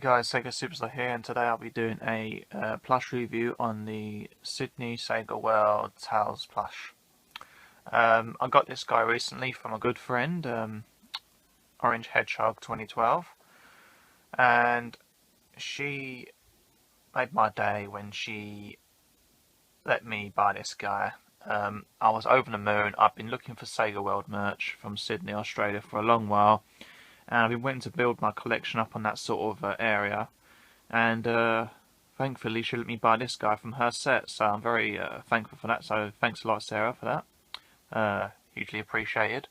Hey guys, Sega Superstar here, and today I'll be doing a plush review on the Sydney Sega World Tails plush. I got this guy recently from a good friend, Orange Hedgehog 2012, and she made my day when she let me buy this guy. I was over the moon. I've been looking for Sega World merch from Sydney, Australia for a long while, and I've been wanting to build my collection up on that sort of area. And thankfully she let me buy this guy from her set, so I'm very thankful for that. So thanks a lot, Sarah, for that. Hugely appreciated.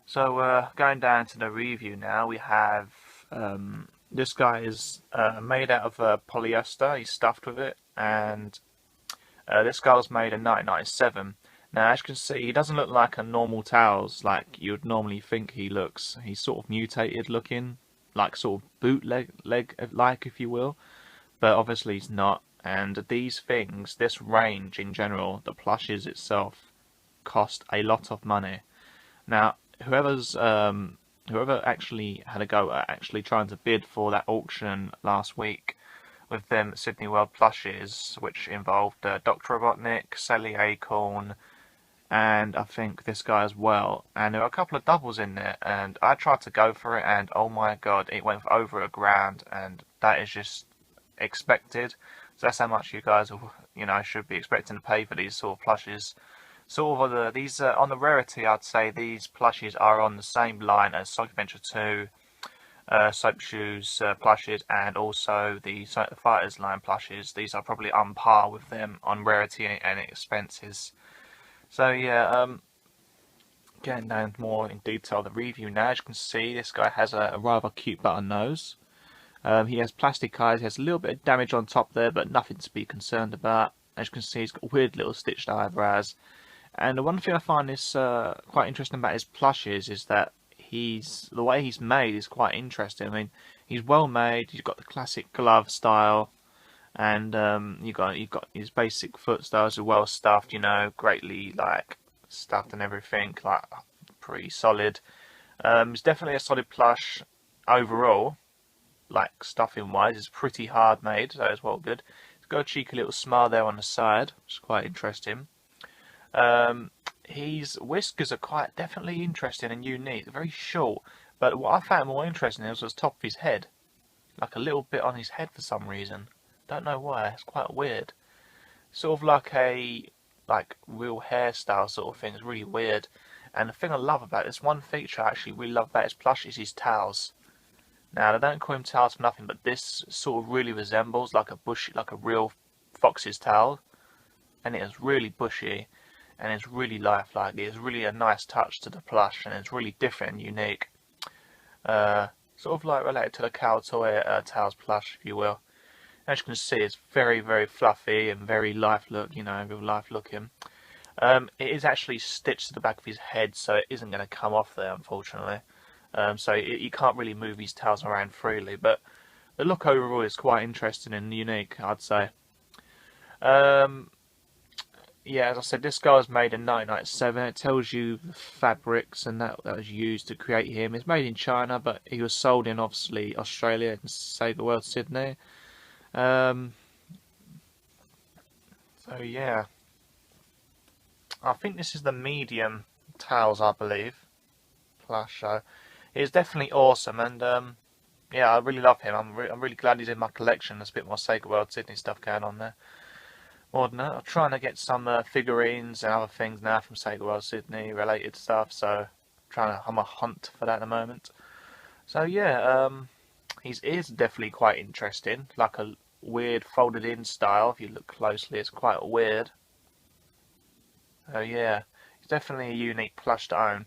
So going down to the review now, we have this guy is made out of polyester. He's stuffed with it, and this guy was made in 1997. Now, as you can see, he doesn't look like a normal Tails like you'd normally think he looks. He's sort of mutated looking, like sort of bootleg like, if you will, but obviously he's not. And these things, this range in general, the plushes itself, cost a lot of money. Now, whoever actually had a go at actually trying to bid for that auction last week with them Sydney World plushes, which involved Dr. Robotnik, Sally Acorn, and I think this guy as well, and there were a couple of doubles in there, and I tried to go for it, and oh my god, it went for over £1,000, and that is just expected. So that's how much you guys, should be expecting to pay for these sort of plushes. Sort of these on the rarity, I'd say these plushes are on the same line as Sonic Adventure 2, Soap Shoes plushes, and also the Sonic the Fighters line plushes. These are probably on par with them on rarity and expenses. So yeah, getting down more in detail the review now. As you can see, this guy has a rather cute button nose. He has plastic eyes. He has a little bit of damage on top there, but nothing to be concerned about. As you can see, he's got weird little stitched eyebrows. And the one thing I find is quite interesting about his plushes is that the way he's made is quite interesting. I mean, he's well made. He's got the classic glove style. And you've got his basic foot styles are well stuffed, greatly stuffed and everything, like pretty solid. It's definitely a solid plush overall, like stuffing wise. It's pretty hard made, so it's well good. It's got a cheeky little smile there on the side, which is quite interesting. His whiskers are definitely interesting and unique. They're very short, but what I found more interesting was the top of his head, like a little bit on his head for some reason. Don't know why, it's quite weird. Sort of like a real hairstyle sort of thing. It's really weird. And the thing I love about this, one feature I actually really love about his plush is his tails. Now they don't call him tails for nothing, but this sort of really resembles like a real fox's tail. And it is really bushy and it's really lifelike. It's really a nice touch to the plush, and it's really different and unique. Sort of like related to the cow toy Tails plush, if you will. As you can see, it's very, very fluffy and very real life looking. It is actually stitched to the back of his head, so it isn't going to come off there, unfortunately. So you can't really move his tails around freely, but the look overall is quite interesting and unique, I'd say. Yeah, as I said, this guy was made in 1997. It tells you the fabrics and that was used to create him. It's made in China, but he was sold in, obviously, Australia and Sega World Sydney. So yeah, I think this is the medium Tails, I believe, plush. So he's definitely awesome, and yeah, I really love him. I'm really glad he's in my collection. There's a bit more Sega World Sydney stuff going on there. More than that, I'm trying to get some figurines and other things now from Sega World Sydney related stuff. So I'm a hunt for that at the moment. So yeah, his ears are definitely quite interesting, like a weird folded in style. If you look closely, it's quite weird. Oh yeah, it's definitely a unique plush to own.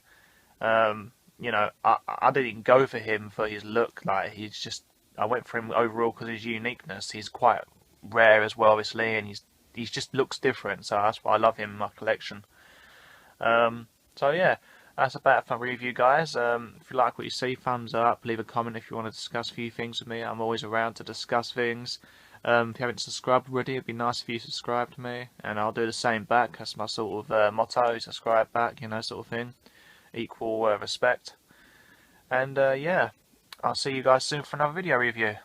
I didn't go for him for his look. I went for him overall because of his uniqueness. He's quite rare as well, obviously, and he just looks different. So that's why I love him in my collection. So yeah. That's about it for my review, guys. If you like what you see, thumbs up, leave a comment if you want to discuss a few things with me. I'm always around to discuss things. If you haven't subscribed already, it'd be nice if you subscribe to me, and I'll do the same back. That's my sort of motto, subscribe back, sort of thing. Equal respect. And yeah, I'll see you guys soon for another video review.